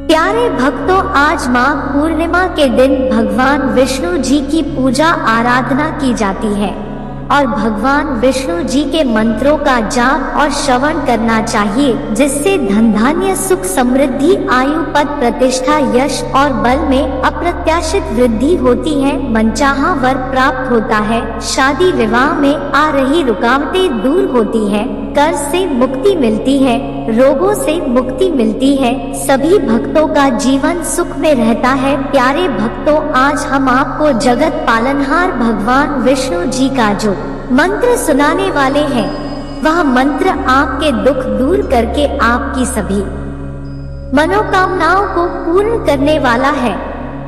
प्यारे भक्तों, आज माघ पूर्णिमा के दिन भगवान विष्णु जी की पूजा आराधना की जाती है और भगवान विष्णु जी के मंत्रों का जाप और श्रवण करना चाहिए, जिससे धन धान्य सुख समृद्धि आयु पद प्रतिष्ठा यश और बल में अप्रत्याशित वृद्धि होती है, मनचाहा वर प्राप्त होता है, शादी विवाह में आ रही रुकावटें दूर होती है, कर्ज से मुक्ति मिलती है, रोगों से मुक्ति मिलती है, सभी भक्तों का जीवन सुख में रहता है। प्यारे भक्तों, आज हम आपको जगत पालनहार भगवान विष्णु जी का जो मंत्र सुनाने वाले हैं, वह मंत्र आपके दुख दूर करके आपकी सभी मनोकामनाओं को पूर्ण करने वाला है,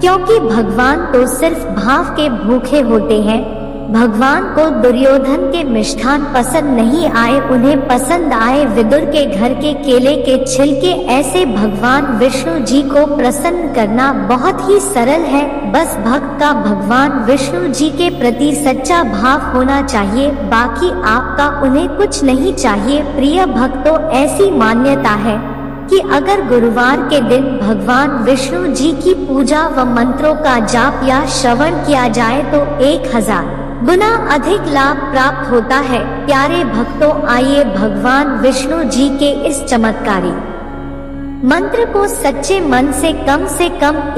क्योंकि भगवान तो सिर्फ भाव के भूखे होते हैं। भगवान को दुर्योधन के मिष्ठान पसंद नहीं आए, उन्हें पसंद आए विदुर के घर के केले के छिलके। ऐसे भगवान विष्णु जी को प्रसन्न करना बहुत ही सरल है, बस भक्त का भगवान विष्णु जी के प्रति सच्चा भाव होना चाहिए, बाकी आपका उन्हें कुछ नहीं चाहिए। प्रिय भक्तों, ऐसी मान्यता है कि अगर गुरुवार के दिन भगवान विष्णु जी की पूजा व मंत्रों का जाप या श्रवण किया जाए तो 1000 गुना अधिक लाभ प्राप्त होता है। प्यारे भक्तों, आइए भगवान विष्णु जी के इस चमत्कारी मंत्र को सच्चे मन से कम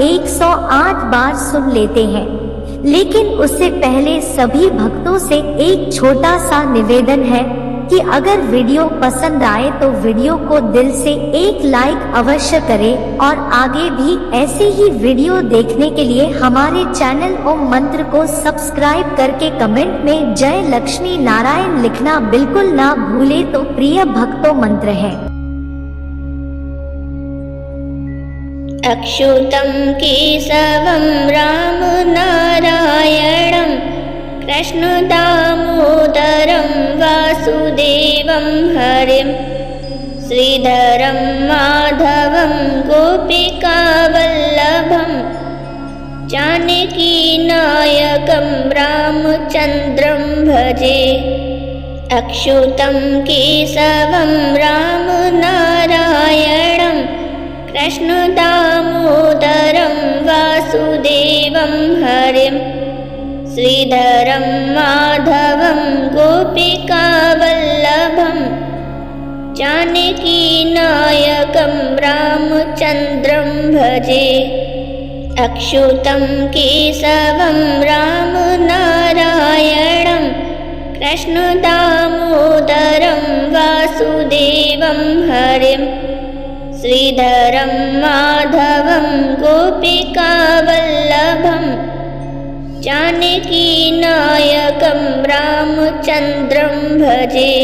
108 बार सुन लेते हैं। लेकिन उससे पहले सभी भक्तों से एक छोटा सा निवेदन है कि अगर वीडियो पसंद आए तो वीडियो को दिल से एक लाइक अवश्य करें और आगे भी ऐसे ही वीडियो देखने के लिए हमारे चैनल ओम मंत्र को सब्सक्राइब करके कमेंट में जय लक्ष्मी नारायण लिखना बिल्कुल ना भूले। तो प्रिय भक्तों, मंत्र है अच्युतं केशवं राम नारायणं कृष्ण दामोदरं वासुदेवं हरिं श्रीधरं माधवं गोपिकावल्लभं जानकीनायकं रामचन्द्रं भजे। अच्युतं केशवं राम नारायणं कृष्ण दामोदरं वासुदेवं हरिं श्रीधरं माधवं गोपिकावल्लभं जानकीनायकं रामचन्द्रं भजे। अच्युतं केशवं राम नारायणं कृष्ण दामोदरं वासुदेवं हरिं श्रीधरं माधवं गोपिकावल्लभं जानकीनायकं रामचन्द्रं भजे।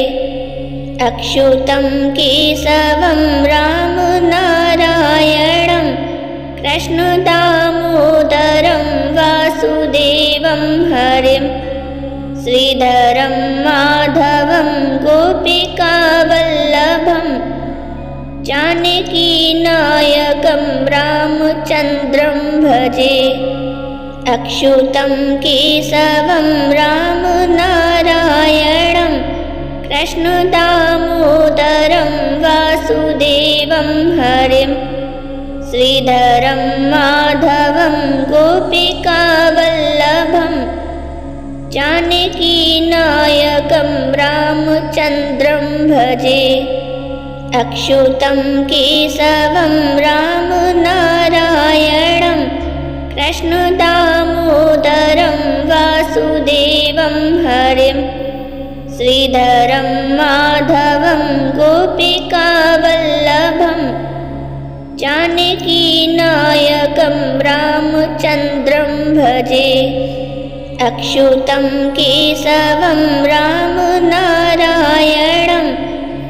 अच्युतं केशवं राम नारायणं कृष्ण दामोदरं वासुदेवं हरिं श्रीधरं माधवं गोपिकावल्लभं जानकीनायकं रामचन्द्रं भजे। अच्युतं केशवं राम नारायणं कृष्ण दामोदरं वासुदेवं हरिं श्रीधरं माधवं गोपिकावल्लभं जानकीनायकं रामचन्द्रं भजे। अच्युतं केशवं राम नारायणं कृष्ण दामोदरं वासुदेवं हरिं श्रीधरं माधवं गोपिकावल्लभं जानकीनायकं रामचन्द्रं भजे। अच्युतं केशवं राम नारायणं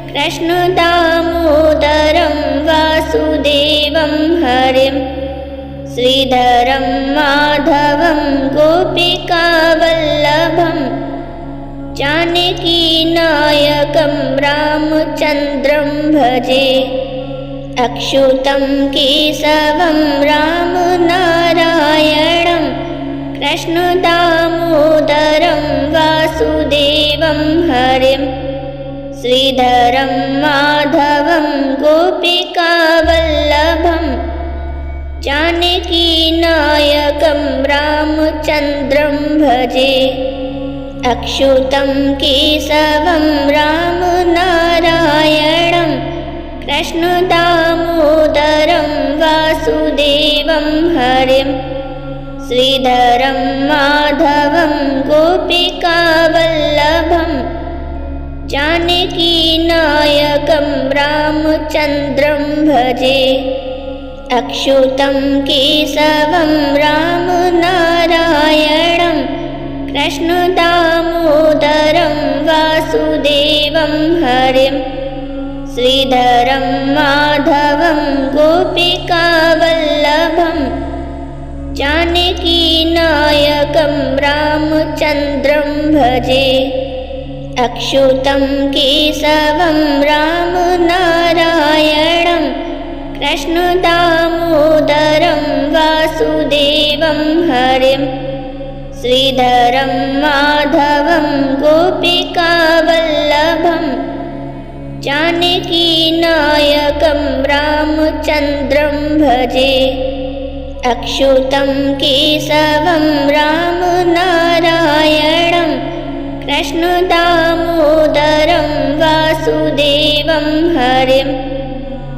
कृष्ण दामोदरं वासुदेवं हरिं श्रीधरं माधवं गोपिकावल्लभं जानकीनायकं रामचन्द्रं भजे। अच्युतं केशवं राम नारायणं कृष्ण दामोदरं वासुदेवं हरिं श्रीधरं माधवं गोपिकावल्लभं जानकीनायकं रामचन्द्रं भजे। अच्युतं केशवं रामनारायणं कृष्णदामोदरं वासुदेवं हरिं श्रीधरं माधवं गोपिकावल्लभं जानकीनायकं रामचन्द्रं भजे। अच्युतं केशवं रामनारायणं कृष्णदामोदरं वासुदेवं हरिं श्रीधरं माधवं गोपिकावल्लभं जानकीनायकं रामचन्द्रं भजे। अच्युतं केशवं रामनारायणं कृष्णदामोदरं वासुदेवं हरिं श्रीधरं माधवं गोपिकावल्लभं जानकीनायकं रामचन्द्रं भजे। अच्युतं केशवं रामनारायणं कृष्णदामोदरं वासुदेवं हरिं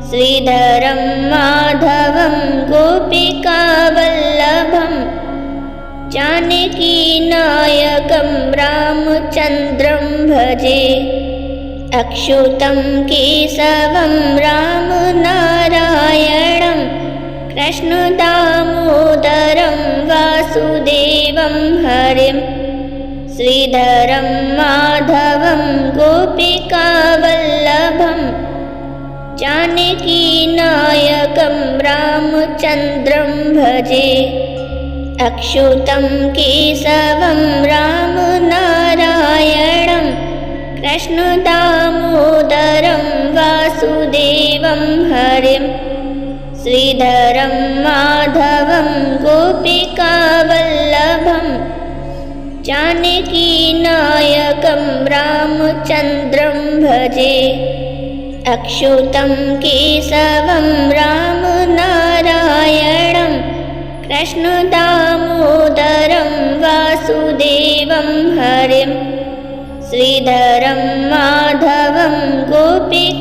श्रीधरं माधवं गोपिकावल्लभं जानकीनायकं रामचन्द्रं भजे। अच्युतं केशवं रामनारायणं कृष्णदामोदरं वासुदेवं हरिं श्रीधरं माधवं गोपिकावल्लभं जानकीनायकं रामचन्द्रं भजे। अच्युतं केशवं रामनारायणं कृष्णदामोदरं वासुदेवं हरिं श्रीधरं माधवं गोपिकावल्लभं जानकीनायकं रामचन्द्रं भजे। अच्युतं केशवं रामनारायणं कृष्णदामोदरं वासुदेवं हरिं श्रीधरं माधवं गोपिकावल्लभं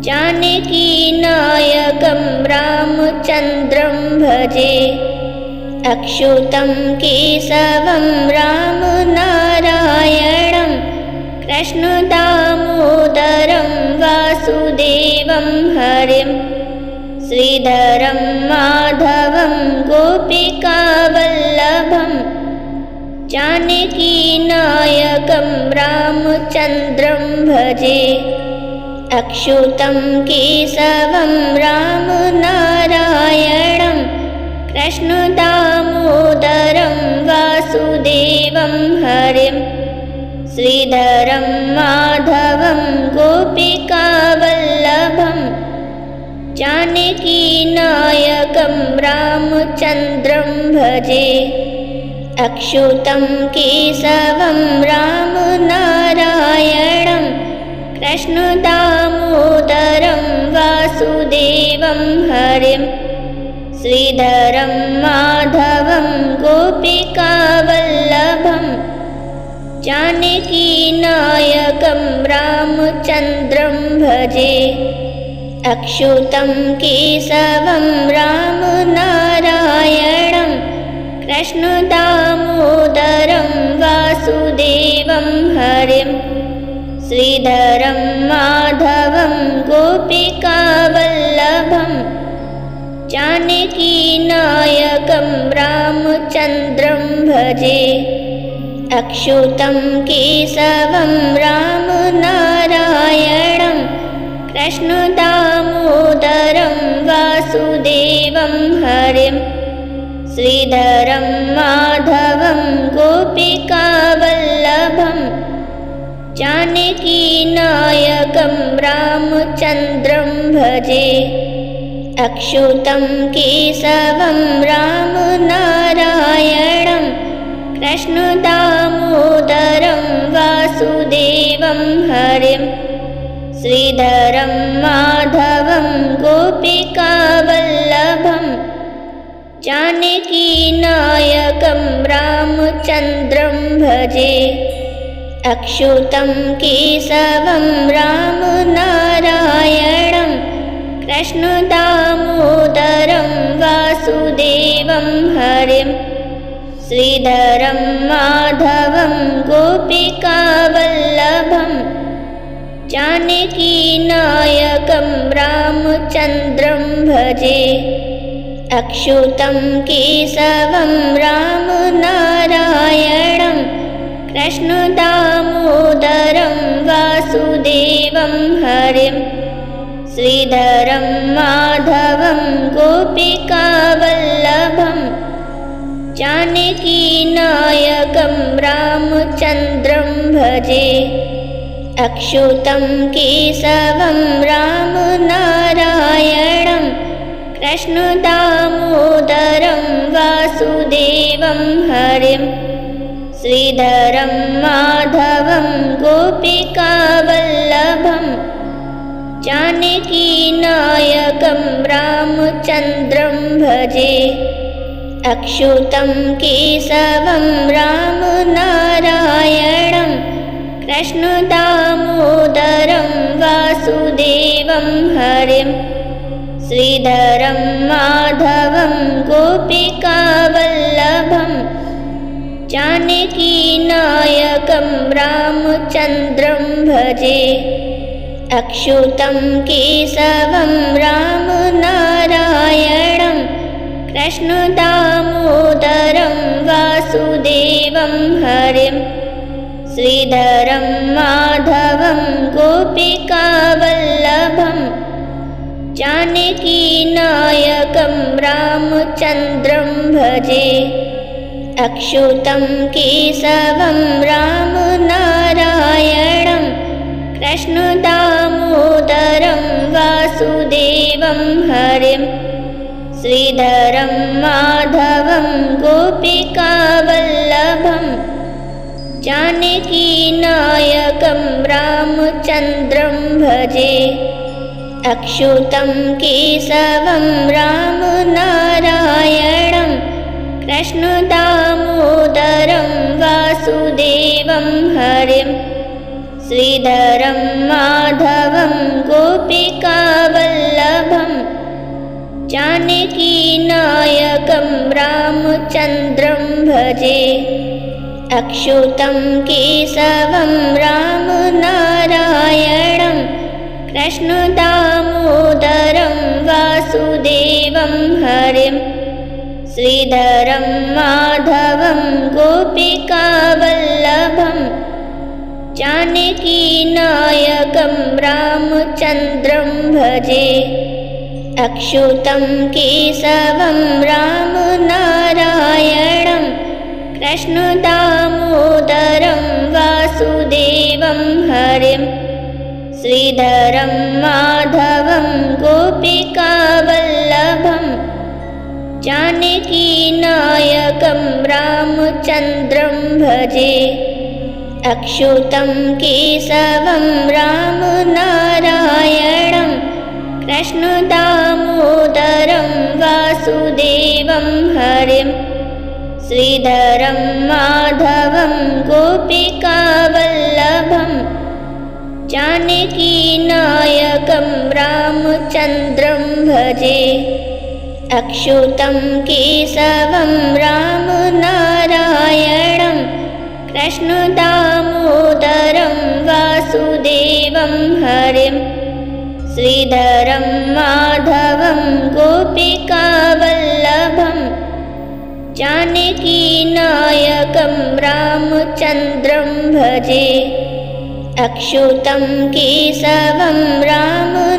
जानकीनायकं रामचन्द्रं भजे। अच्युतं केशवं रामनारायणं कृष्णदामोदरं वासुदेवं हरिं श्रीधरं माधवं गोपिकावल्लभं जानकीनायकं रामचन्द्रं भजे। अच्युतं केशवं रामनारायणं कृष्णदामोदरं वासुदेवं हरिं श्रीधरं माधवं गोपिकावल्लभं जानकीनायकं रामचन्द्रं भजे। अच्युतं केशवं रामनारायणं कृष्णदामोदरं वासुदेवं हरिं श्रीधरं माधवं गोपिकावल्लभं जानकीनायकं रामचन्द्रं भजे। अच्युतं केशवं रामनारायणं कृष्णदामोदरं वासुदेवं हरिं श्रीधरं माधवं गोपिकावल्लभं जानकीनायकं रामचन्द्रं भजे। अच्युतं केशवं रामनारायणं कृष्णदामोदरं वासुदेवं हरिं श्रीधरं माधवं गोपिकावल्लभं जानकीनायकं रामचन्द्रं भजे। अच्युतं केशवं रामनारायणं कृष्णदामोदरं वासुदेवं हरिं श्रीधरं माधवं गोपिका जानकीनायकं रामचन्द्रं भजे अच्युतं केशवं रामनारायणं कृष्णदामोदरं वासुदेवं हरिं श्रीधरं माधवं गोपिकावल्लभं जानकीनायकं रामचन्द्रं भजे अच्युतं केशवं रामनारायणं कृष्णदामोदरं वासुदेवं हरिं श्रीधरं माधवं गोपिकावल्लभं जानकीनायकं रामचन्द्रं भजे अच्युतं केशवं रामनारायणं कृष्णदामोदरं वासुदेवं हरिं श्रीधरं माधवं गोपिकावल्लभं जानकीनायकं रामचन्द्रं भजे अच्युतं केशवं रामनारायणं कृष्णदामोदरं वासुदेवं हरिं श्रीधरं माधवं गोपिकावल्लभं जानकीनायकं रामचन्द्रं भजे अच्युतं केशवं रामनारायणं कृष्णदामोदरं वासुदेवं हरिं श्रीधरं माधवं गोपिकावल्लभं जानकीनायकं रामचन्द्रं भजे अच्युतं केशवं रामनारायणं कृष्णदामोदरं वासुदेवं हरिं श्रीधरं माधवं गोपिकावल्लभं जानकीनायकं रामचन्द्रं भजे अच्युतं केशवं रामनारायणं कृष्णदामोदरं वासुदेवं हरिं श्रीधरं माधवं गोपिकावल्लभं जानकीनायकं रामचन्द्रं भजे अच्युतं केशवं रामनारायणं कृष्णदामोदरं वासुदेवं हरिं श्रीधरं माधवं गोपिकावल्लभं जानकीनायकं रामचन्द्रं भजे अच्युतं केशवं रामनारायणं कृष्णदामोदरं वासुदेवं हरिं श्रीधरं माधवं गोपिकावल्लभं जानकीनायकं रामचन्द्रं भजे अच्युतं केशवं रामनारायणं कृष्णदामोदरं वासुदेवं हरिं श्रीधरं माधवं गोपिकावल्लभं जानकीनायकं रामचन्द्रं भजे अच्युतं केशवं रामनारायणं कृष्णदामोदरं वासुदेवं हरिं श्रीधरं माधवं गोपिकावल्लभं जानकीनायकं रामचन्द्रं भजे अच्युतं केशवं रामनारायणं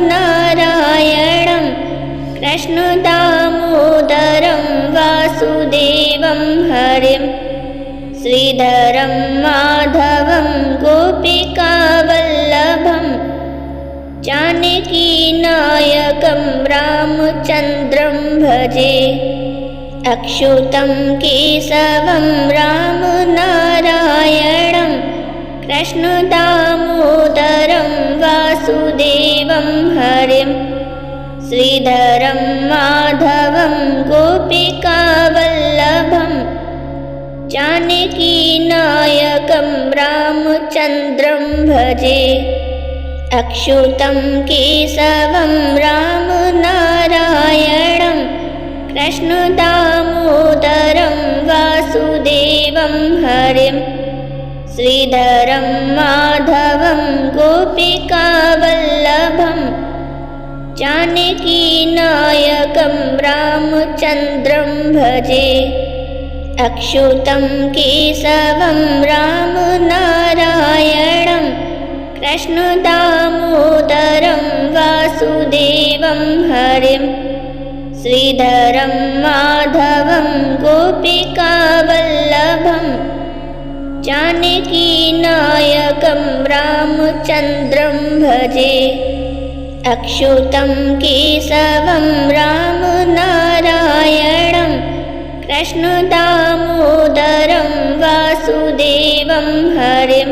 कृष्णदामोदरं वासुदेवं हरिं श्रीधरं माधवं गोपिकावल्लभं जानकीनायकं रामचन्द्रं भजे अच्युतं केशवं रामनारायणं कृष्णदामोदरं वासुदेवं हरिं श्रीधरं माधवं गोपिका जानकीनायकं रामचन्द्रं भजे। अच्युतं केशवं रामनारायणं कृष्णदामोदरं वासुदेवं हरिं श्रीधरं माधवं गोपिकावल्लभं जानकीनायकं रामचन्द्रं भजे। अच्युतं केशवं रामनारायणं कृष्णदामोदरं वासुदेवं हरिं श्रीधरं माधवं गोपिकावल्लभं जानकीनायकं रामचन्द्रं भजे। अच्युतं केशवं रामनारायणं कृष्णदामोदरं वासुदेवं हरिं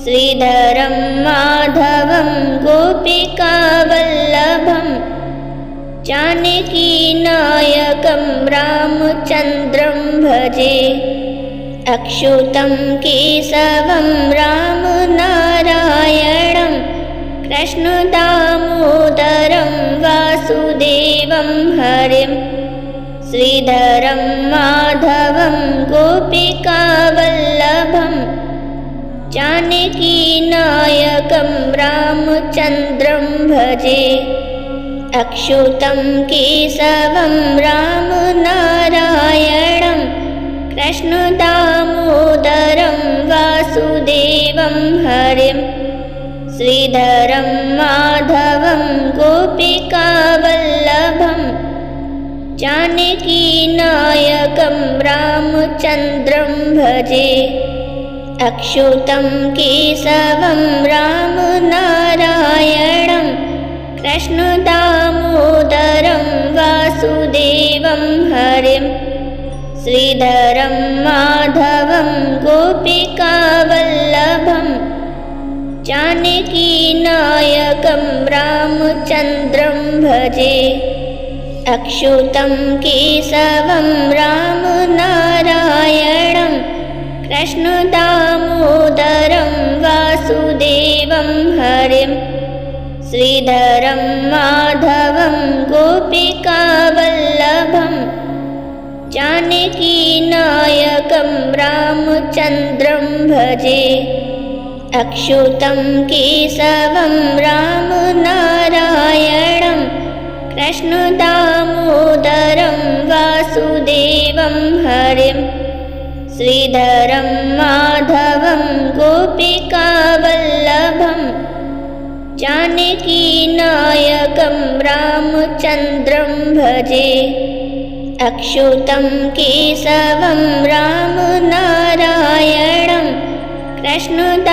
श्रीधरं माधवं गोपिकावल्लभं जानकीनायकं रामचन्द्रं भजे। अच्युतं केशवं रामनारायणं कृष्णदामोदरं वासुदेवं हरिं श्रीधरं माधवं गोपिकावल्लभं जानकीनायकं रामचन्द्रं भजे। अच्युतं केशवं रामनारायणं कृष्णदामोदरं वासुदेवं हरिं श्रीधरं माधवं गोपिकावल्लभं जानकीनायकं रामचन्द्रं भजे। अच्युतं केशवं रामनारायणं कृष्णदामोदरं वासुदेवं हरिं श्रीधरं माधवं गोपिकावल्लभं जानकीनायकं रामचन्द्रं भजे। अच्युतं केशवं रामनारायणं कृष्णदामोदरं वासुदेवं हरिं श्रीधरं माधवं गोपिकावल्लभं जानकीनायकं रामचन्द्रं भजे। अच्युतं केशवं रामनारायणं कृष्णदामोदरं वासुदेवं हरिं श्रीधरं माधवं गोपिकावल्लभं जानकीनायकं रामचन्द्रं भजे। अच्युतं केशवं रामनारायणं कृष्णदामोदरं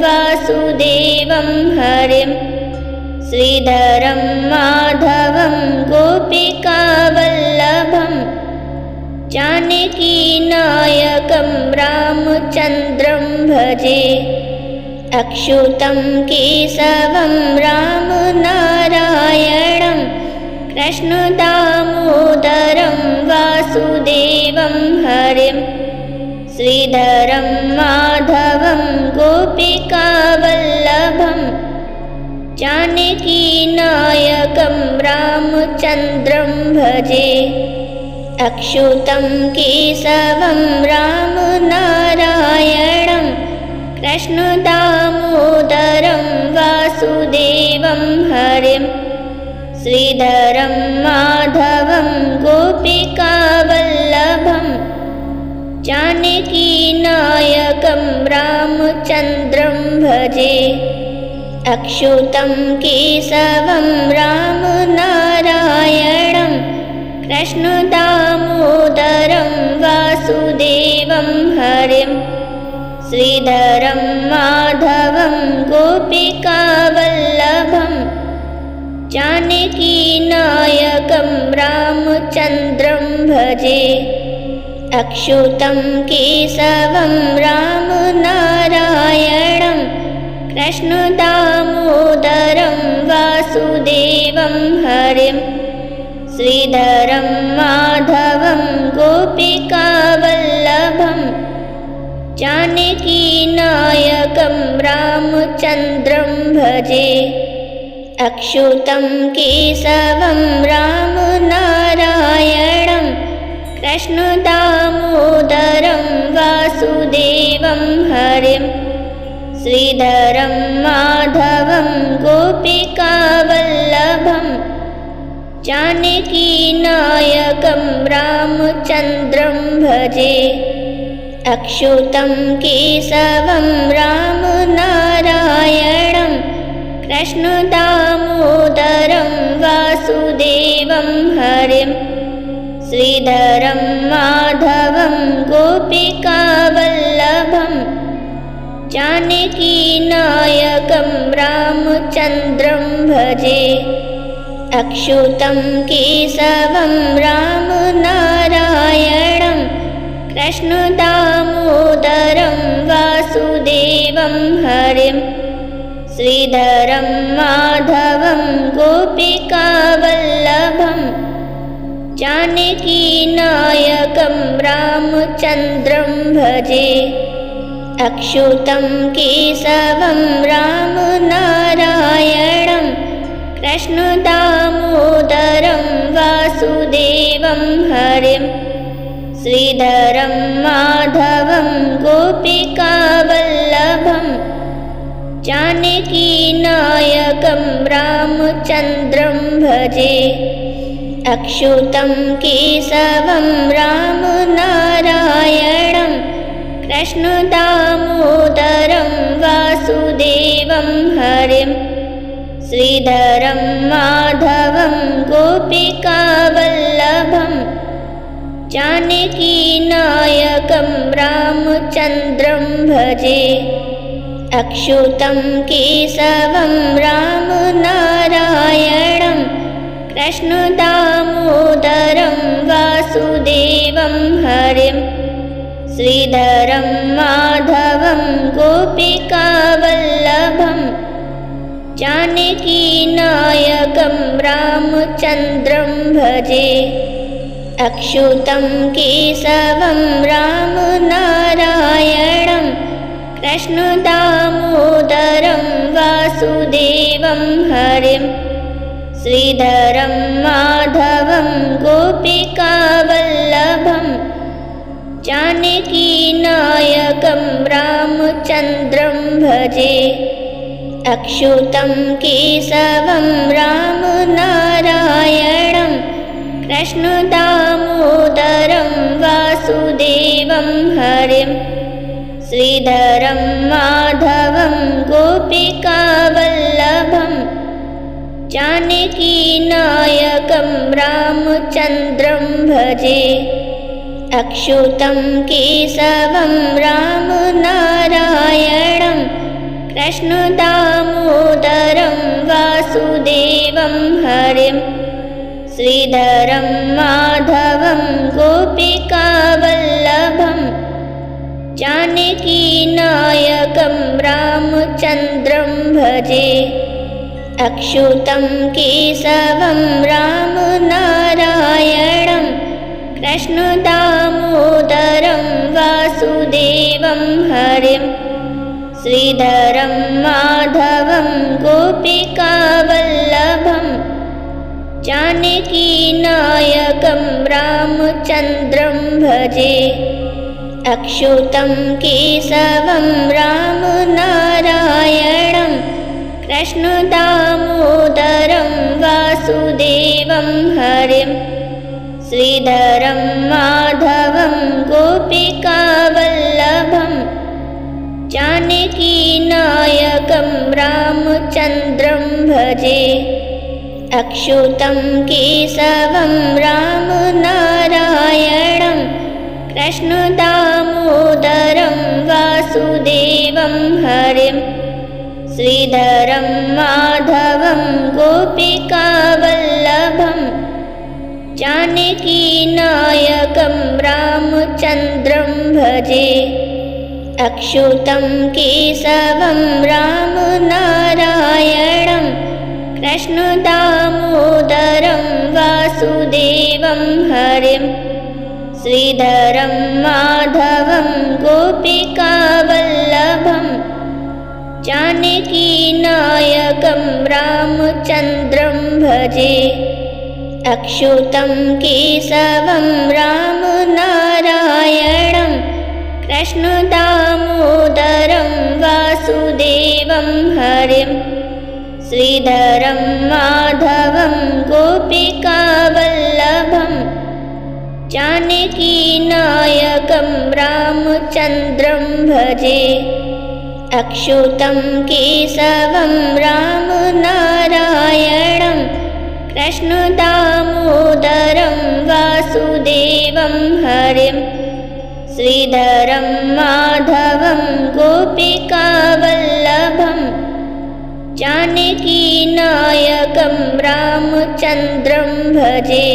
वासुदेवं हरिं श्रीधरं माधवं गोपिकावल्लभं जानकीनायकं रामचन्द्रं भजे। अच्युतं केशवं रामनारायणं कृष्णदामोदरं वासुदेवं हरिं श्रीधरं माधवं गोपिकावल्लभं जानकीनायकं रामचन्द्रं भजे। अच्युतं केशवं रामनारायणं कृष्णदामोदरं वासुदेवं हरिं श्रीधरं माधवं गोपिकावल्लभं जानकीनायकं रामचन्द्रं भजे। अच्युतं केशवं रामनारायणं कृष्णदामोदरं वासुदेवं हरिं श्रीधरं माधवं गोपिकावल्लभं जानकीनायकं रामचन्द्रं भजे। अच्युतं केशवं रामनारायणं कृष्णदामोदरं वासुदेवं हरिं श्रीधरं माधवं गोपिका जानकीनायकं रामचन्द्रं भजे। अच्युतं केशवं रामनारायणं कृष्णदामोदरं वासुदेवं हरिं श्रीधरं माधवं गोपिकावल्लभं जानकीनायकं रामचन्द्रं भजे। अच्युतं केशवं रामनारायणं कृष्णदामोदरं वासुदेवं हरिं श्रीधरं माधवं गोपिकावल्लभं जानकीनायकं रामचन्द्रं भजे। अच्युतं केशवं रामनारायणं कृष्णदामोदरं वासुदेवं हरिं श्रीधरं माधवं गोपिकावल्लभं जानकीनायकं रामचन्द्रं भजे। अच्युतं केशवं रामनारायणं कृष्णदामोदरं वासुदेवं हरिं श्रीधरं माधवं गोपिकावल्लभं जानकीनायकं रामचन्द्रं भजे। अच्युतं केशवं रामनारायणं कृष्णदामोदरं वासुदेवं हरिं श्रीधरं माधवं गोपिकावल्लभं जानकीनायकं रामचन्द्रं भजे। अच्युतं केशवं रामनारायणं कृष्णदामोदरं वासुदेवं हरिं श्रीधरं माधवं गोपिकावल्लभं जानकीनायकं रामचन्द्रं भजे। अच्युतं केशवं रामनारायणं कृष्णदामोदरं वासुदेवं हरिं श्रीधरं माधवं गोपिकावल्लभं जानकीनायकं रामचन्द्रं भजे। अच्युतं केशवं रामनारायणं कृष्णदामोदरं वासुदेवं हरिं श्रीधरं माधवं गोपिकावल्लभं जानकीनायकं रामचन्द्रं भजे। अच्युतं केशवं रामनारायणं कृष्णदामोदरं वासुदेवं हरिं श्रीधरं माधवं गोपिकावल्लभं जानकीनायकं रामचन्द्रं भजे। अच्युतं केशवं रामनारायणं कृष्णदामोदरं वासुदेवं हरिं श्रीधरं माधवं गोपिकावल्लभं जानकीनायकं रामचन्द्रं भजे। अच्युतं केशवं रामनारायणं कृष्णदामोदरं वासुदेवं हरिं श्रीधरं माधवं गोपिकावल्लभं जानकीनायकं रामचन्द्रं भजे। अच्युतं केशवं रामनारायणं कृष्णदामोदरं वासुदेवं हरिं श्रीधरं माधवं गोपिकावल्लभं जानकीनायकं रामचन्द्रं भजे। अच्युतं केशवं रामनारायणं कृष्णदामोदरं वासुदेवं हरिं श्रीधरं माधवं गोपिकावल्लभं जानकीनायकं रामचन्द्रं भजे। अच्युतं केशवं रामनारायणं कृष्णदामोदरं वासुदेवं हरिं। श्रीधरं माधवं गोपिकावल्लभं जानकीनायकं रामचन्द्रं भजे। अच्युतं केशवं रामनारायणं कृष्णदामोदरं वासुदेवं हरिं। श्रीधरं माधवं गोपिकावल्लभं जानकीनायकं रामचन्द्रं भजे।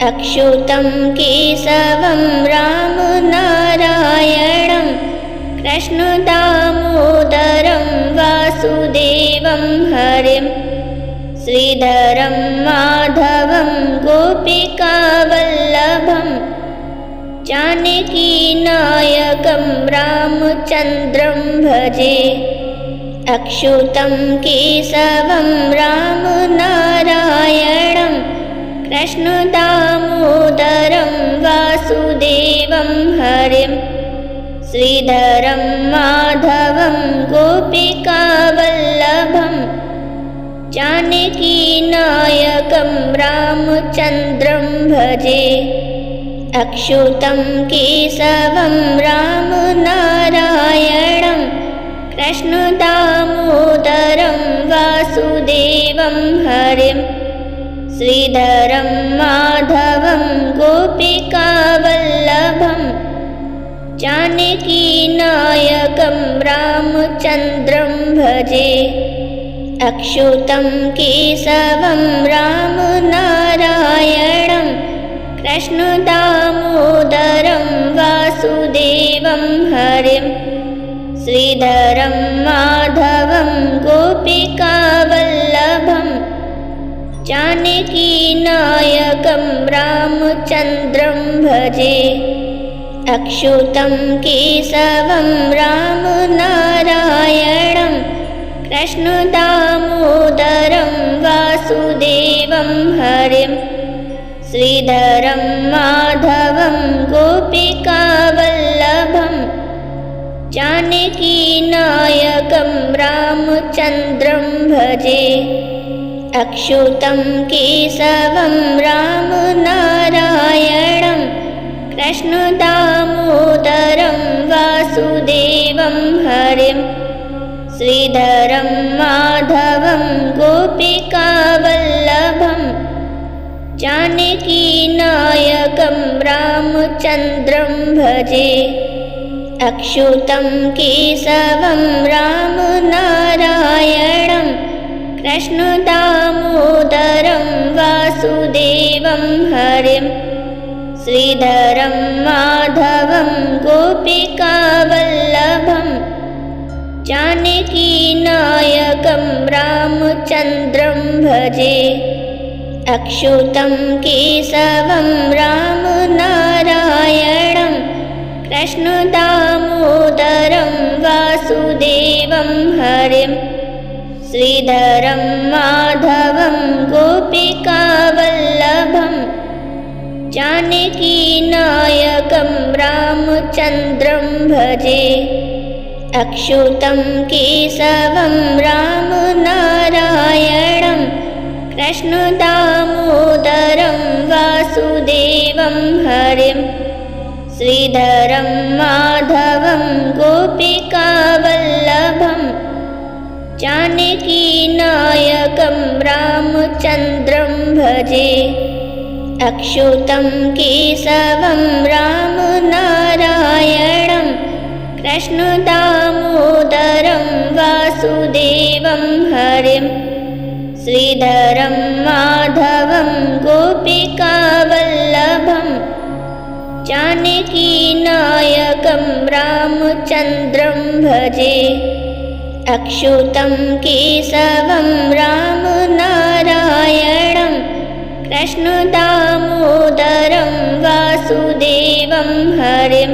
अच्युतं केशवं रामनारायणं कृष्णदामोदरं वासुदेवं हरिं। श्रीधरं माधवं गोपिकावल्लभं जानकीनायकं रामचन्द्रं भजे। अच्युतं केशवं रामनारायणं कृष्णदामोदरं वासुदेवं हरिं। श्रीधरं माधवं गोपिकावल्लभं जानकीनायकं रामचन्द्रं भजे। अच्युतं केशवं रामनारायणं कृष्णदामोदरं वासुदेवं हरिं। श्रीधरं माधवं गोपिकावल्लभं जानकीनायकं रामचन्द्रं भजे। अच्युतं केशवं रामनारायणं कृष्णदामोदरं वासुदेवं हरिं। श्रीधरं माधवं गोपिकावल्लभं जानकीनायकं रामचन्द्रं भजे। अच्युतं केशवं रामनारायणं कृष्णदामोदरं वासुदेवं हरिं। श्रीधरं माधवं गोपिकावल्लभं जानकीनायकं रामचन्द्रं भजे। अच्युतं केशवं रामनारायणं कृष्णदामोदरं वासुदेवं हरिं। श्रीधरं माधवं गोपिकावल्लभं जानकीनायकं रामचन्द्रं भजे। अच्युतं केशवं रामनारायणं कृष्णदामोदरं वासुदेवं हरिं। श्रीधरं माधवं गोपिकावल्लभं जानकीनायकं रामचन्द्रं भजे। अच्युतं केशवं रामनारायणं कृष्णदामोदरं वासुदेवं हरिं। श्रीधरं माधवं गोपिकावल्लभं जानकीनायकं रामचन्द्रं भजे। अच्युतं केशवं रामनारायणं कृष्णदामोदरं वासुदेवं हरिं। श्रीधरं माधवं गोपिकावल्लभं जानकीनायकं रामचन्द्रं भजे। अच्युतं केशवं रामनारायणं कृष्णदामोदरं वासुदेवं हरिं। श्रीधरं माधवं गोपिकावल्लभं जानकीनायकं रामचन्द्रं भजे। अच्युतं केशवं रामनारायणं कृष्णदामोदरं वासुदेवं हरिं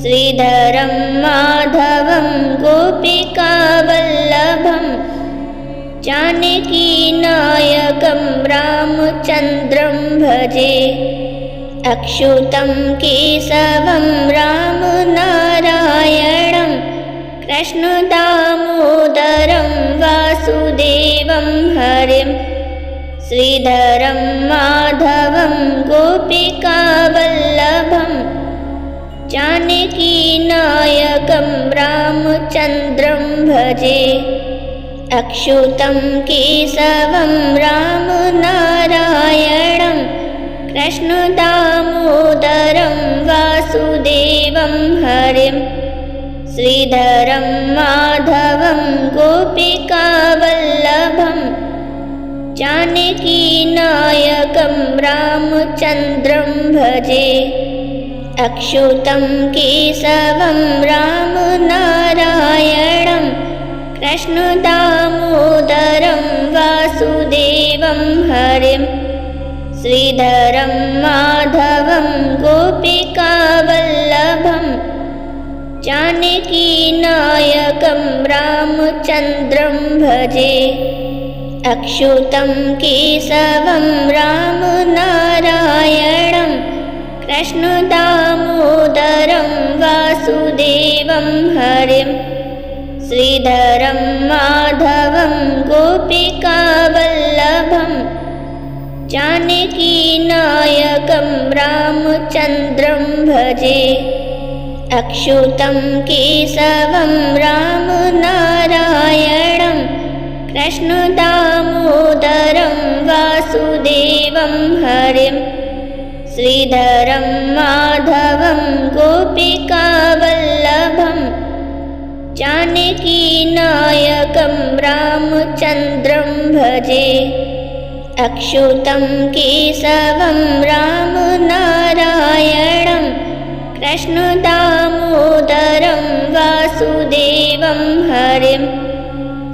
श्रीधरं माधवं गोपिकावल्लभं जानकीनायकं रामचन्द्रं भजे अच्युतं केशवं रामनारायणं कृष्णदामोदरं वासुदेवं हरिं श्रीधरं माधवं गोपिकावल्लभं जानकीनायकं रामचन्द्रं भजे अच्युतं केशवं रामनारायणं कृष्णदामोदरं वासुदेवं हरिं श्रीधरं माधवं गोपिकावल्लभं जानकीनायकं रामचन्द्रं भजे अच्युतं केशवं रामनारायणं कृष्णदामोदरं वासुदेवं हरिं श्रीधरं माधवं गोपिकावल्लभं जानकीनायकं रामचन्द्रं भजे अच्युतं केशवं रामनारायणं कृष्णदामोदरं वासुदेवं हरिं श्रीधरं माधवं गोपिकावल्लभं जानकीनायकं रामचन्द्रं भजे अच्युतं केशवं रामनारायणं कृष्णदामोदरं वासुदेवं हरिं श्रीधरं माधवं गोपिकावल्लभं जानकीनायकं रामचन्द्रं भजे अच्युतं केशवं रामनारायणं कृष्णदामोदरं वासुदेवं हरिं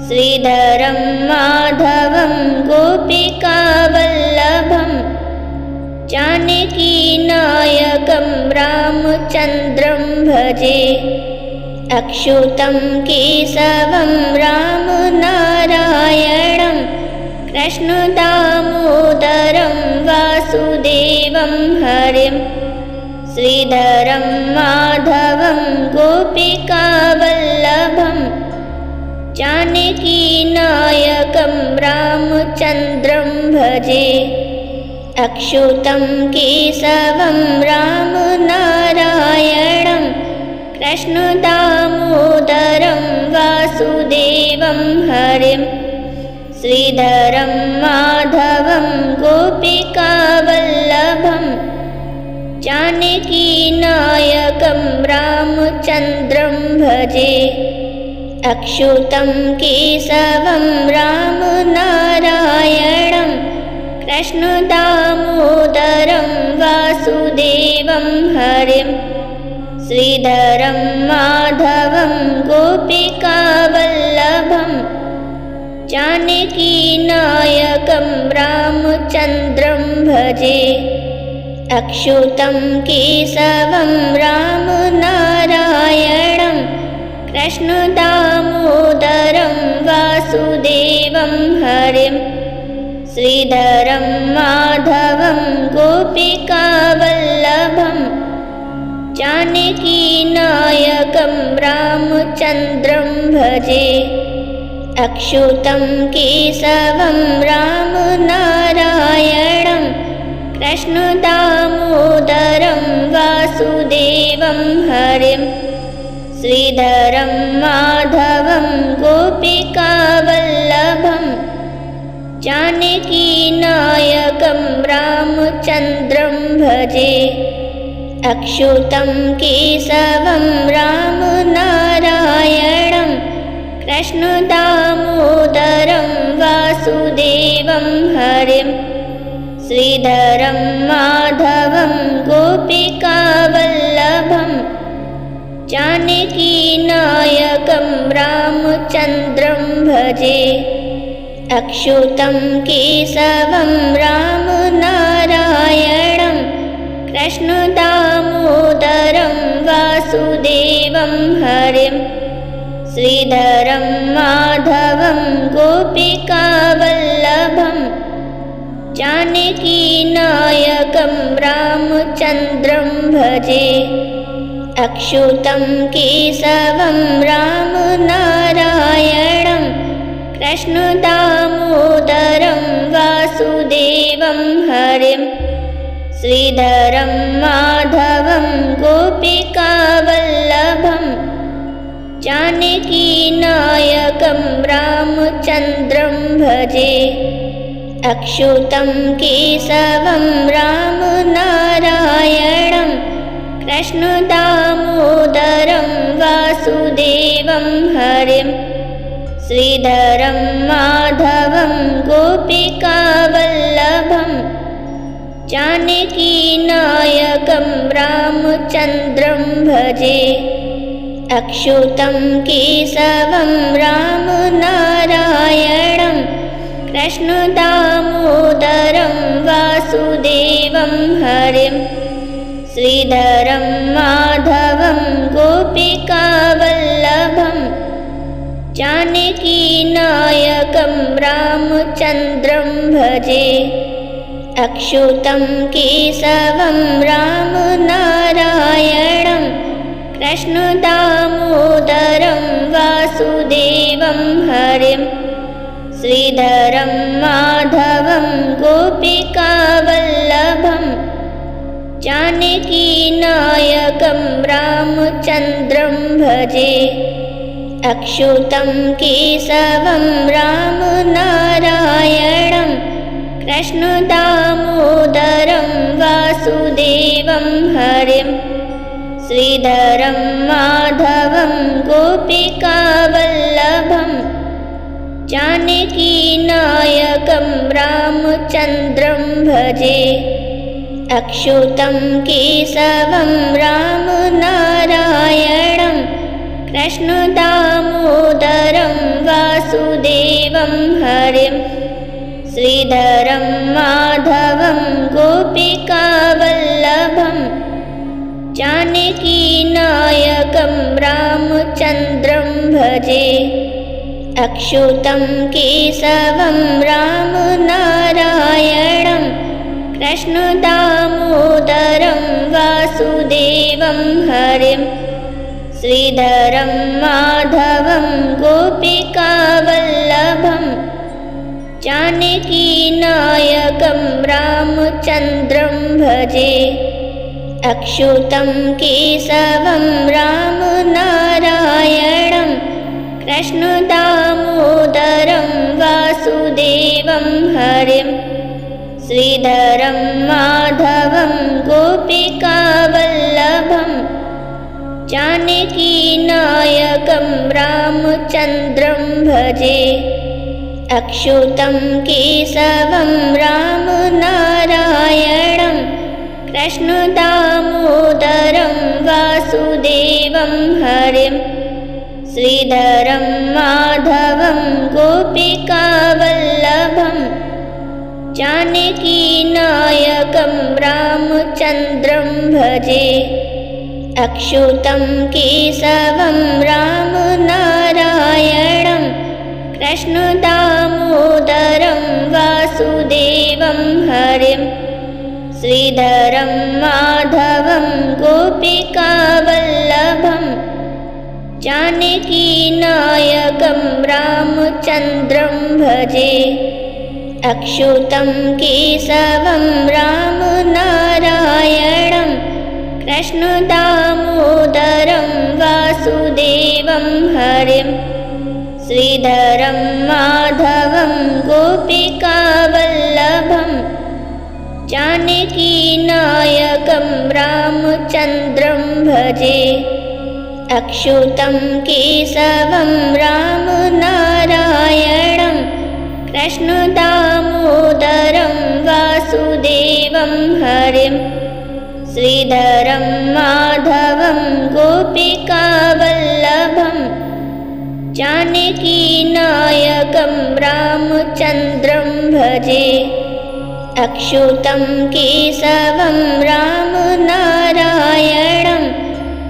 श्रीधरं माधवं गोपिकावल्लभं जानकीनायकं रामचन्द्रं भजे अच्युतं केशवं रामनारायणं कृष्णदामोदरं वासुदेवं हरिं श्रीधरं माधवं गोपिकावल्लभं जानकीनायकं रामचन्द्रं भजे अच्युतं केशवं रामनारायणं कृष्णदामोदरं वासुदेवं हरिं श्रीधरं माधवं गोपिकावल्लभं जानकीनायकं रामचन्द्रं भजे अच्युतं केशवं रामनारायणं कृष्णदामोदरं वासुदेवं हरिं श्रीधरं माधवं गोपिकावल्लभं जानकीनायकं रामचन्द्रं भजे अच्युतं केशवं रामनारायणं कृष्णदामोदरं वासुदेवं हरिं श्रीधरं माधवं गोपिकावल्लभं जानकीनायकं रामचन्द्रं भजे अच्युतं केशवं रामनारायणं कृष्णदामोदरं वासुदेवं हरिं श्रीधरं माधवं गोपिकावल्लभं जानकीनायकं रामचन्द्रं भजे अच्युतं केशवं रामनारायणं कृष्णदामोदरं वासुदेवं हरिं श्रीधरं माधवं गोपिकावल्लभं जानकीनायकं रामचन्द्रं भजे अच्युतं केशवं रामनारायणं कृष्णदामोदरं वासुदेवं हरिं श्रीधरं माधवं गोपिकावल्लभं जानकीनायकं रामचन्द्रं भजे। अच्युतं केशवं रामनारायणं कृष्णदामोदरं वासुदेवं हरिं श्रीधरं माधवं गोपिकावल्लभं जानकीनायकं रामचन्द्रं भजे। अच्युतं केशवं रामनारायणं कृष्णदामोदरं वासुदेवं हरिं श्रीधरं माधवं गोपिकावल्लभं जानकीनायकं रामचन्द्रं भजे। अच्युतं केशवं रामनारायणं कृष्णदामोदरं वासुदेवं हरिं श्रीधरं माधवं गोपिकावल्लभं जानकीनायकं रामचन्द्रं भजे। अच्युतं केशवं रामनारायणं कृष्णदामोदरं वासुदेवं हरिं श्रीधरं माधवं गोपिकावल्लभं जानकीनायकं रामचन्द्रं भजे। अच्युतं केशवं रामनारायणं कृष्णदामोदरं वासुदेवं हरिं श्रीधरं माधवं गोपिकावल्लभं जानकीनायकं रामचन्द्रं भजे। अच्युतं केशवं रामनारायणं कृष्णदामोदरं वासुदेवं हरिं श्रीधरं माधवं गोपिकावल्लभं जानकीनायकं रामचन्द्रं भजे। अच्युतं केशवं रामनारायणं कृष्णदामोदरं वासुदेवं हरिं श्रीधरं माधवं गोपिकावल्लभं जानकीनायकं रामचन्द्रं भजे। अच्युतं केशवं रामनारायणं कृष्णदामोदरं वासुदेवं हरिं श्रीधरं माधवं गोपिकावल्लभं जानकीनायकं रामचन्द्रं भजे। अच्युतं केशवं रामनारायणं कृष्णदामोदरं वासुदेवं हरिं श्रीधरं माधवं गोपिकावल्लभं जानकीनायकं रामचन्द्रं भजे। अच्युतं केशवं रामनारायणं कृष्णदामोदरं वासुदेवं हरिं श्रीधरं माधवं गोपिकावल्लभं जानकीनायकं रामचन्द्रं भजे। अच्युतं केशवं रामनारायणं कृष्णदामोदरं वासुदेवं हरिं श्रीधरं माधवं गोपिकावल्लभं जानकीनायकं रामचन्द्रं भजे। अच्युतं केशवं रामनारायणं कृष्णदामोदरं वासुदेवं हरिं श्रीधरं माधवं गोपिकावल्लभं जानकीनायकं रामचन्द्रं भजे अच्युतं केशवं रामनारायणं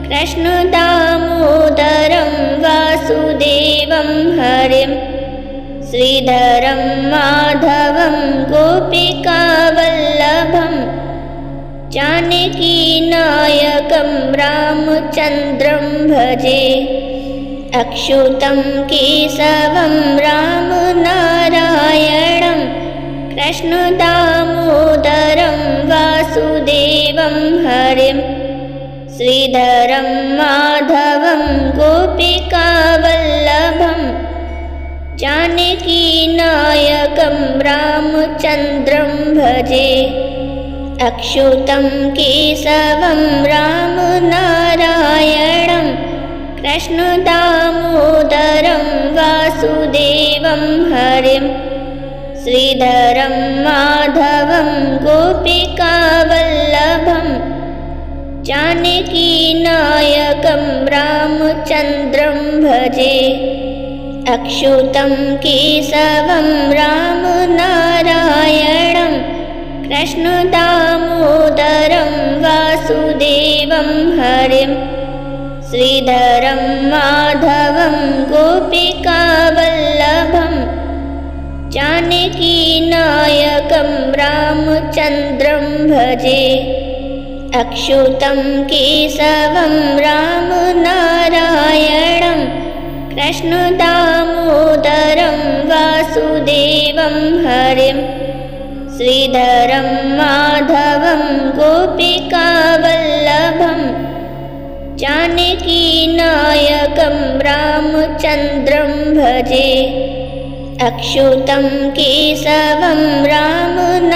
कृष्णदामोदरं वासुदेवं हरिं श्रीधरं माधवं गोपिकावल्लभं जानकीनायकं रामचन्द्रं भजे अच्युतं केशवं रामनारायणं कृष्णदामोदरं वासुदेवं हरिं श्रीधरं माधवं गोपिकावल्लभं जानकीनायकं रामचन्द्रं भजे अच्युतं केशवं रामनारायणं कृष्णदामोदरं वासुदेवं हरिं श्रीधरं माधवं गोपिकावल्लभं जानकीनायकं रामचन्द्रं भजे अच्युतं केशवं रामनारायणं कृष्णदामोदरं वासुदेवं हरिं श्रीधरं माधवं गोपिकावल्लभं जानकीनायकं रामचन्द्रं भजे अच्युतं केशवं रामनारायणं कृष्णदामोदरं वासुदेवं हरिं श्रीधरं माधवं गोपिकावल्लभं जानकीनायकं रामचन्द्रं भजे अच्युतं केशवं रामनारायणं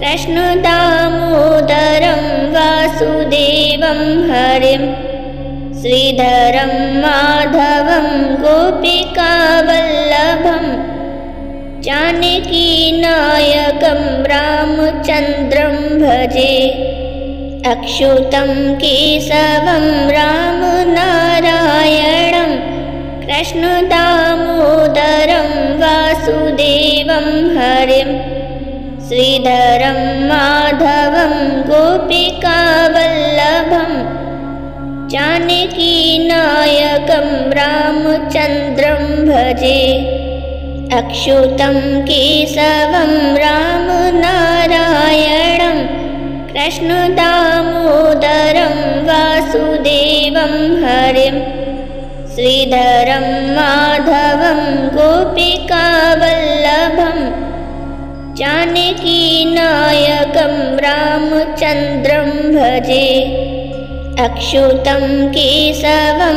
कृष्णदामोदरं वासुदेवं हरिं श्रीधरं माधवं गोपिकावल्लभं जानकीनायकं रामचन्द्रं भजे अच्युतं केशवं रामनारायणं कृष्णदामोदरं वासुदेवं हरिं श्रीधरं माधवं गोपिकावल्लभं जानकीनायकं रामचन्द्रं भजे अच्युतं केशवं रामनारायणं कृष्णदामोदरं वासुदेवं हरिं श्रीधरं माधवं गोपिकावल्लभं जानकीनायकं रामचन्द्रं भजे अच्युतं केशवं